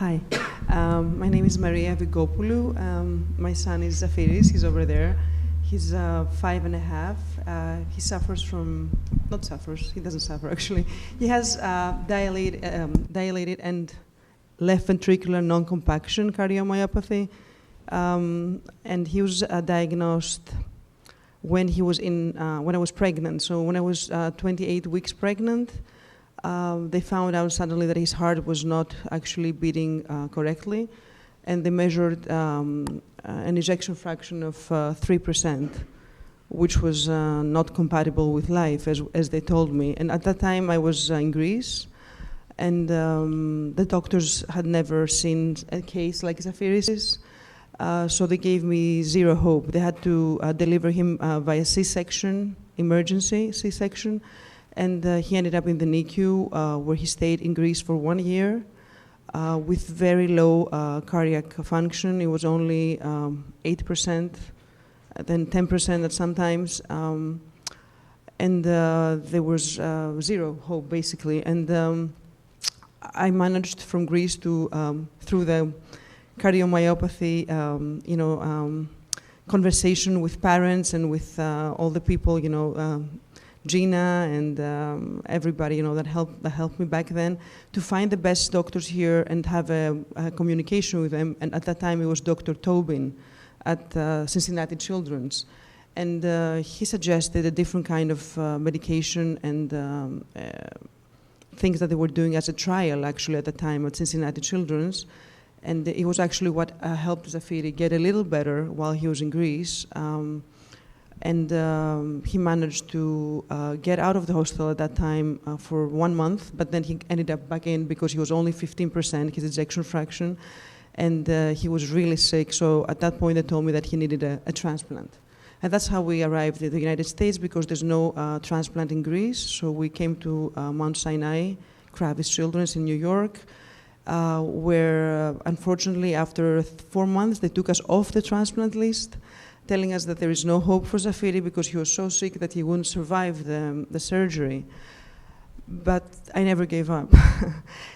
Hi, my name is Maria Vigopoulou. My son is Zafiris, he's over there. He's 5.5. He suffers from, not suffers, he doesn't suffer actually. He has dilated and left ventricular non-compaction cardiomyopathy. And he was diagnosed when he was when I was pregnant. So when I was 28 weeks pregnant, they found out suddenly that his heart was not actually beating correctly, and they measured an ejection fraction of 3%, which was not compatible with life, as they told me. And at that time, I was in Greece, and the doctors had never seen a case like Zafiris, so they gave me zero hope. They had to deliver him via C-section, emergency C-section, and he ended up in the NICU, where he stayed in Greece for 1 year with very low cardiac function. It was only 8%, then 10% at sometimes, and there was zero hope, basically. And I managed from Greece to, through the cardiomyopathy, conversation with parents and with all the people, Gina and everybody, that helped me back then, to find the best doctors here and have a communication with them. And at that time, it was Dr. Tobin at Cincinnati Children's. And he suggested a different kind of medication and things that they were doing as a trial, actually, at the time at Cincinnati Children's. And it was actually what helped Zafiri get a little better while he was in Greece. And he managed to get out of the hospital at that time for 1 month, but then he ended up back in because he was only 15%, his ejection fraction, and he was really sick. So at that point, they told me that he needed a transplant. And that's how we arrived in the United States, because there's no transplant in Greece. So we came to Mount Sinai, Kravis Children's in New York, where unfortunately, after 4 months, they took us off the transplant list, telling us that there is no hope for Zafiri because he was so sick that he wouldn't survive the surgery. But I never gave up.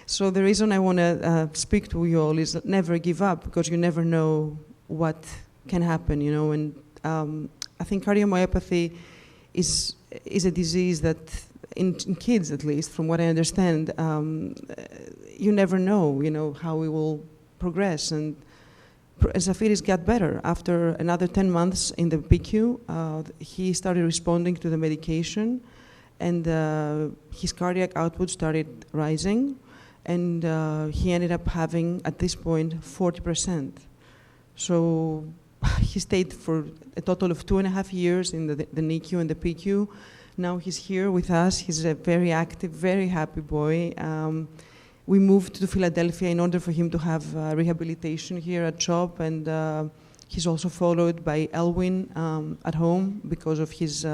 So the reason I want to speak to you all is never give up, because you never know what can happen, And I think cardiomyopathy is a disease that, in kids at least, from what I understand, you never know, how it will progress. And Zafiris got better. After another 10 months in the PICU, he started responding to the medication, and his cardiac output started rising, and he ended up having, at this point, 40%. So he stayed for a total of 2.5 years in the NICU and the PICU. Now he's here with us. He's a very active, very happy boy. We moved to Philadelphia in order for him to have rehabilitation here at CHOP, and he's also followed by Elwin at home because of his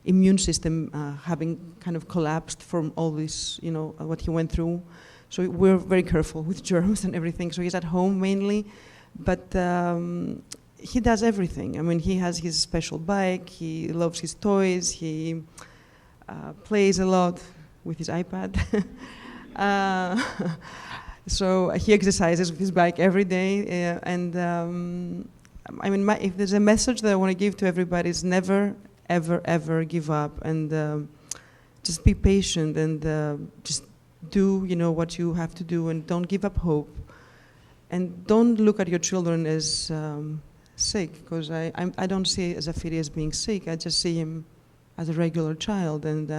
immune system having kind of collapsed from all this, what he went through. So we're very careful with germs and everything. So he's at home mainly, but he does everything. I mean, he has his special bike, he loves his toys, he plays a lot with his iPad. So he exercises with his bike every day, and I mean, if there's a message that I want to give to everybody, is never, ever, ever give up, and just be patient, and just do, what you have to do, and don't give up hope, and don't look at your children as sick, because I don't see Zafiri as being sick. I just see him as a regular child, and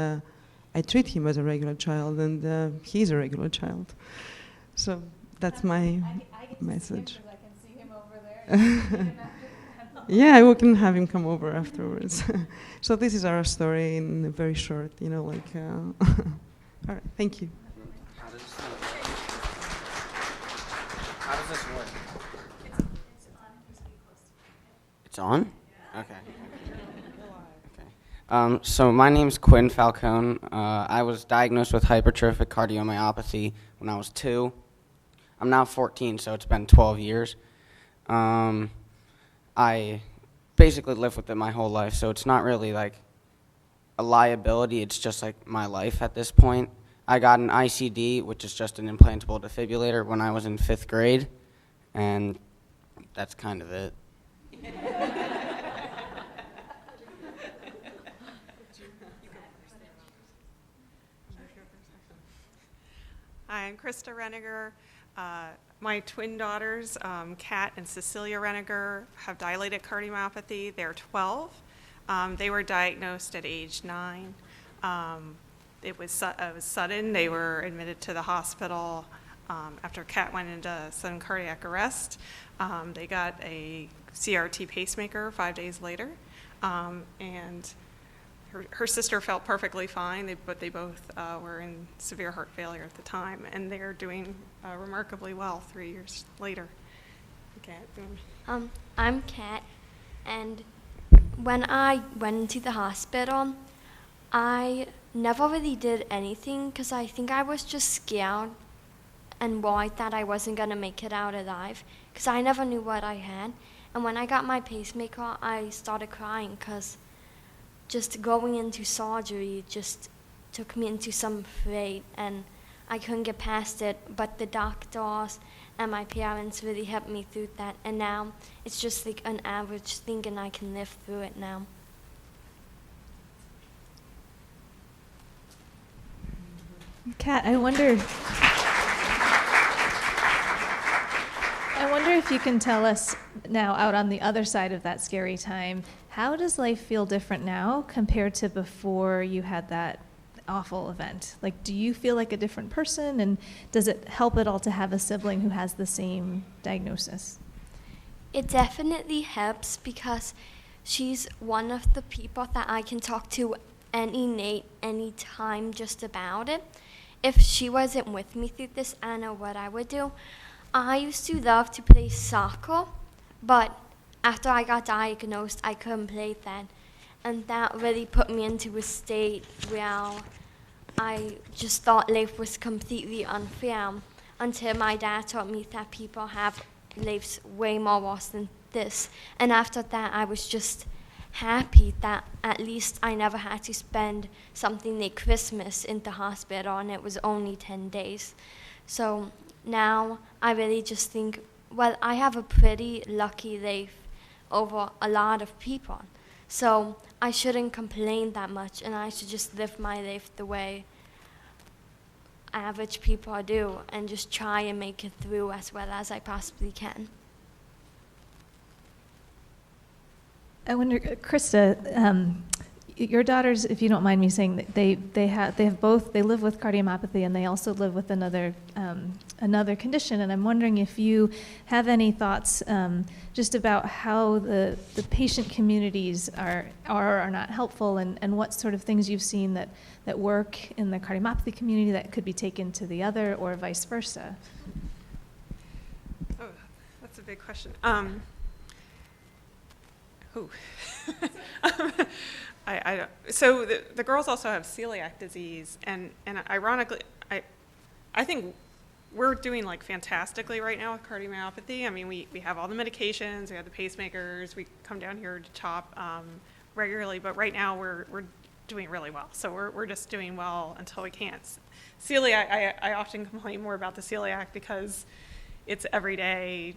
I treat him as a regular child, and he's a regular child. So that's my message. I can see him over there. Yeah, we can have him come over afterwards. So this is our story in very short, all right, thank you. How does this work? It's on. Just be close to it. It's on? Okay. So my name's Quinn Falcone. I was diagnosed with hypertrophic cardiomyopathy when I was 2. I'm now 14, so it's been 12 years. I basically lived with it my whole life, so it's not really like a liability. It's just like my life at this point. I got an ICD, which is just an implantable defibrillator, when I was in 5th grade, and that's kind of it. Hi, I'm Krista Renner. My twin daughters, Kat and Cecilia Renner, have dilated cardiomyopathy. They're 12. They were diagnosed at age 9. It was sudden. They were admitted to the hospital after Kat went into sudden cardiac arrest. They got a CRT pacemaker 5 days later, and her sister felt perfectly fine, but they both were in severe heart failure at the time, and they're doing remarkably well 3 years later. Kat. I'm Kat, and when I went into the hospital, I never really did anything because I think I was just scared and worried that I wasn't going to make it out alive because I never knew what I had. And when I got my pacemaker, I started crying because just going into surgery just took me into some fate, and I couldn't get past it. But the doctors and my parents really helped me through that, and now it's just like an average thing, and I can live through it now. Kat, I wonder if you can tell us now, out on the other side of that scary time, how does life feel different now compared to before you had that awful event? Like, do you feel like a different person, and does it help at all to have a sibling who has the same diagnosis? It definitely helps because she's one of the people that I can talk to any time just about it. If she wasn't with me through this, I know what I would do. I used to love to play soccer, but after I got diagnosed, I couldn't play that. And that really put me into a state where I just thought life was completely unfair until my dad taught me that people have lives way more worse than this. And after that, I was just happy that at least I never had to spend something like Christmas in the hospital, and it was only 10 days. So now I really just think, well, I have a pretty lucky life over a lot of people. So I shouldn't complain that much, and I should just live my life the way average people do and just try and make it through as well as I possibly can. I wonder, Krista, your daughters, if you don't mind me saying, that they live with cardiomyopathy, and they also live with another condition. And I'm wondering if you have any thoughts just about how the patient communities are not helpful, and what sort of things you've seen that work in the cardiomyopathy community that could be taken to the other, or vice versa. Oh, that's a big question. So the girls also have celiac disease, and ironically, I think we're doing like fantastically right now with cardiomyopathy. I mean, we have all the medications, we have the pacemakers, we come down here to CHOP regularly, but right now we're doing really well. So we're just doing well until we can't. Celiac, I often complain more about the celiac because it's every day.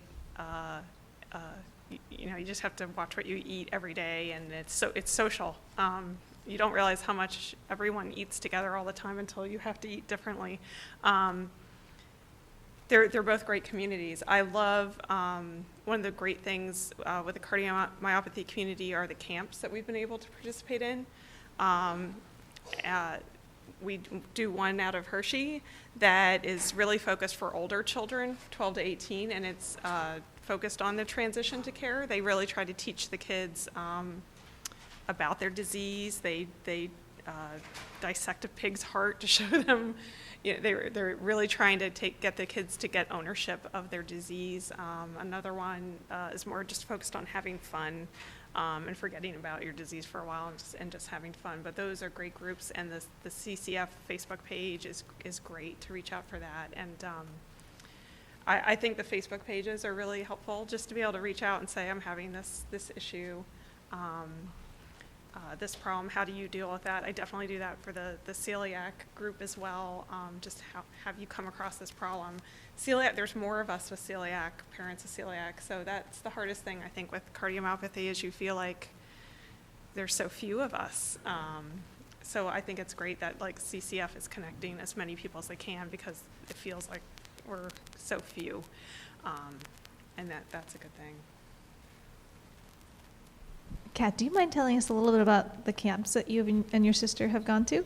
You just have to watch what you eat every day, and it's social. You don't realize how much everyone eats together all the time until you have to eat differently. They're both great communities. I love one of the great things with the cardiomyopathy community are the camps that we've been able to participate in. We do one out of Hershey that is really focused for older children, 12 to 18, and it's focused on the transition to care. They really try to teach the kids about their disease. They dissect a pig's heart to show them. They're really trying to get the kids to get ownership of their disease. Another one is more just focused on having fun and forgetting about your disease for a while and just having fun. But those are great groups, and the CCF Facebook page is great to reach out for that. And I think the Facebook pages are really helpful just to be able to reach out and say, I'm having this issue. this problem. How do you deal with that? I definitely do that for the celiac group as well. Just how have you come across this problem? Celiac, there's more of us with celiac, parents of celiac, so that's the hardest thing I think with cardiomyopathy is you feel like there's so few of us. So I think it's great that like CCF is connecting as many people as they can because it feels like we're so few, and that's a good thing. Kat, do you mind telling us a little bit about the camps that you and your sister have gone to?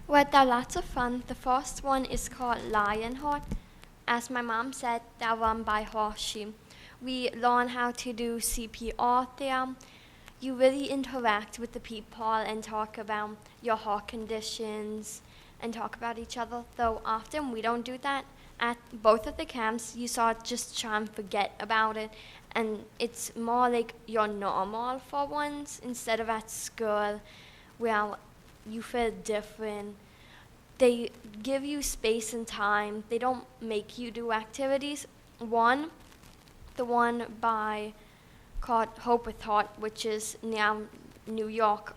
Well, they're lots of fun. The first one is called Lionheart. As my mom said, they're run by Hershey. We learn how to do CPR there. You really interact with the people and talk about your heart conditions and talk about each other, though often we don't do that. At both of the camps, you sort of just try and forget about it, and it's more like you're normal for once instead of at school where you feel different. They give you space and time. They don't make you do activities. The one called Hope with Heart, which is near New York,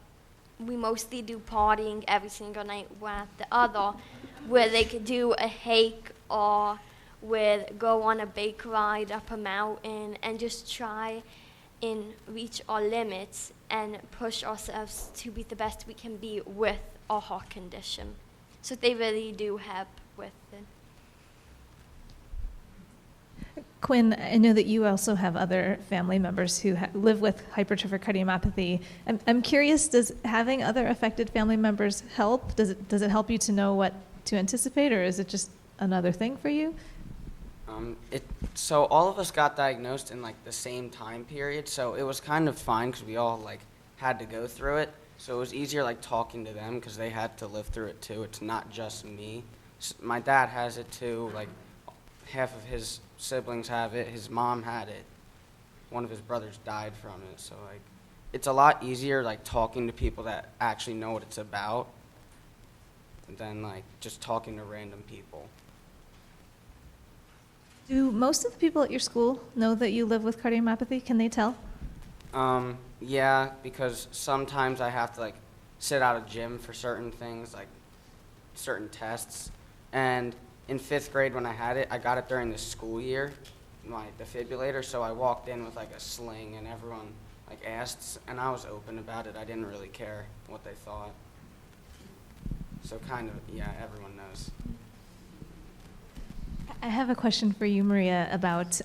we mostly do partying every single night, where the other, where they could do a hike or would go on a bike ride up a mountain and just try and reach our limits and push ourselves to be the best we can be with our heart condition. So they really do help with it. Quinn, I know that you also have other family members who live with hypertrophic cardiomyopathy. I'm curious, does having other affected family members help? Does it help you to know what to anticipate, or is it just another thing for you? So all of us got diagnosed in like the same time period, so it was kind of fine because we all like had to go through it. So it was easier like talking to them because they had to live through it too. It's not just me. My dad has it too. Like half of his siblings have it. His mom had it. One of his brothers died from it. So like it's a lot easier like talking to people that actually know what it's about than like just talking to random people. Do most of the people at your school know that you live with cardiomyopathy? Can they tell? Yeah, because sometimes I have to like sit out of gym for certain things, like certain tests. And in 5th grade when I had it, I got it during the school year, my defibrillator, so I walked in with like a sling and everyone like asked, and I was open about it. I didn't really care what they thought. So kind of, yeah, everyone knows. I have a question for you, Maria, about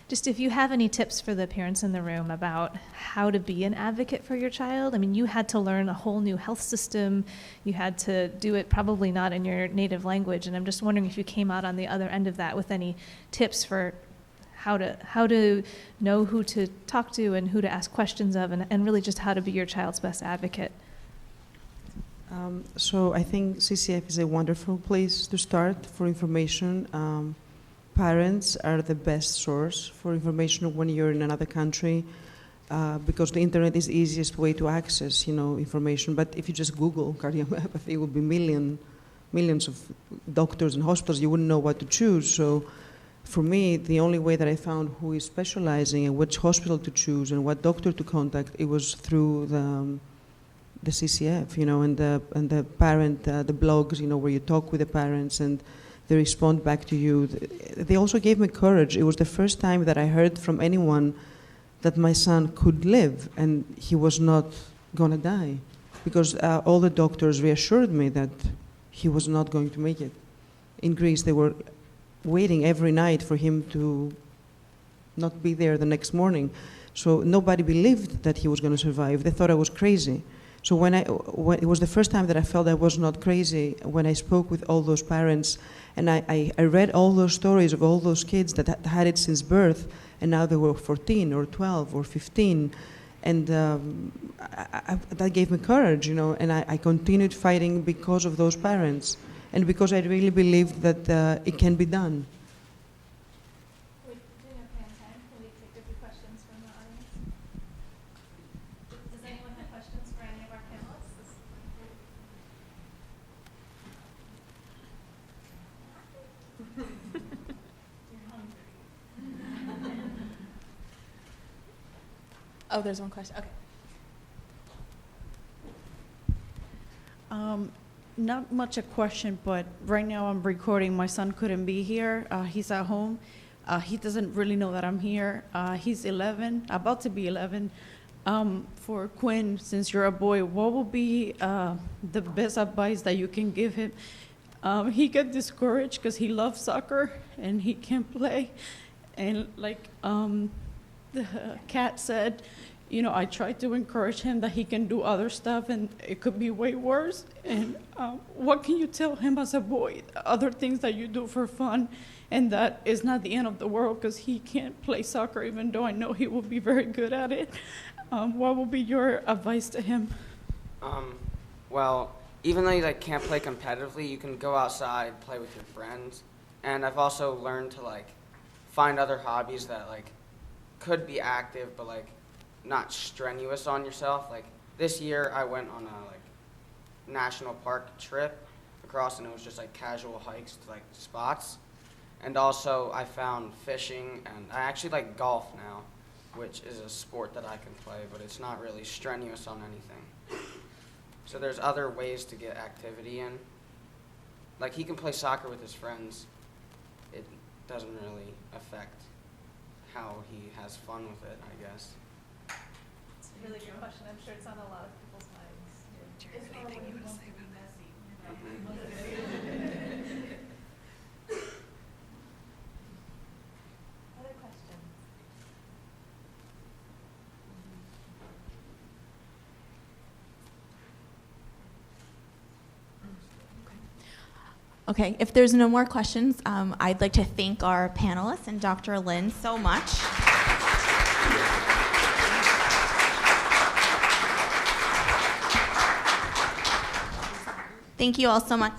just if you have any tips for the parents in the room about how to be an advocate for your child. I mean, you had to learn a whole new health system. You had to do it probably not in your native language, and I'm just wondering if you came out on the other end of that with any tips for how to know who to talk to and who to ask questions of, and really just how to be your child's best advocate. So I think CCF is a wonderful place to start for information. Parents are the best source for information when you're in another country because the internet is the easiest way to access, information. But if you just Google cardiomyopathy, it will be millions of doctors and hospitals. You wouldn't know what to choose. So for me, the only way that I found who is specializing and which hospital to choose and what doctor to contact, it was through the CCF, and the parent, the blogs, where you talk with the parents and they respond back to you. They also gave me courage. It was the first time that I heard from anyone that my son could live and he was not gonna die, because all the doctors reassured me that he was not going to make it. In Greece, they were waiting every night for him to not be there the next morning. So nobody believed that he was going to survive. They thought I was crazy. So when it was the first time that I felt I was not crazy, when I spoke with all those parents, and I read all those stories of all those kids that had it since birth, and now they were 14 or 12 or 15, and that gave me courage, and I continued fighting because of those parents, and because I really believed that it can be done. Oh, there's one question. Okay. Not much a question, but right now I'm recording. My son couldn't be here. He's at home. He doesn't really know that I'm here. He's 11, about to be 11. For Quinn, since you're a boy, what will be the best advice that you can give him? He got discouraged because he loves soccer and he can't play. And like the cat said, you know, I tried to encourage him that he can do other stuff and it could be way worse. And what can you tell him as a boy? Other things that you do for fun and that is not the end of the world because he can't play soccer even though I know he will be very good at it. What will be your advice to him? Well, even though you like can't play competitively, you can go outside, play with your friends. And I've also learned to like find other hobbies that like could be active but like not strenuous on yourself. Like this year I went on a like national park trip across and it was just like casual hikes to like spots. And also I found fishing and I actually like golf now, which is a sport that I can play, but it's not really strenuous on anything. So there's other ways to get activity in. Like he can play soccer with his friends. It doesn't really affect how he has fun with it, I guess. It's a really good question. I'm sure it's on a lot of people's minds. Do you have anything you want to say about that? Other questions? Okay, if there's no more questions, I'd like to thank our panelists and Dr. Lynn so much. Thank you all so much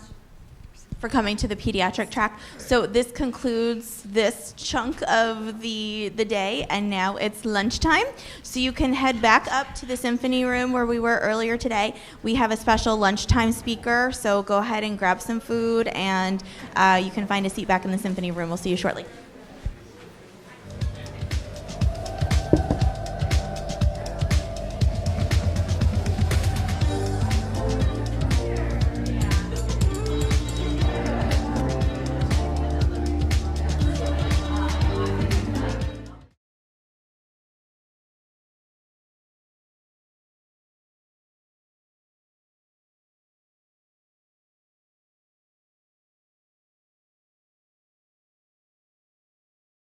for coming to the pediatric track. So this concludes this chunk of the day, and now it's lunchtime. So you can head back up to the symphony room where we were earlier today. We have a special lunchtime speaker, so go ahead and grab some food, and you can find a seat back in the symphony room. We'll see you shortly.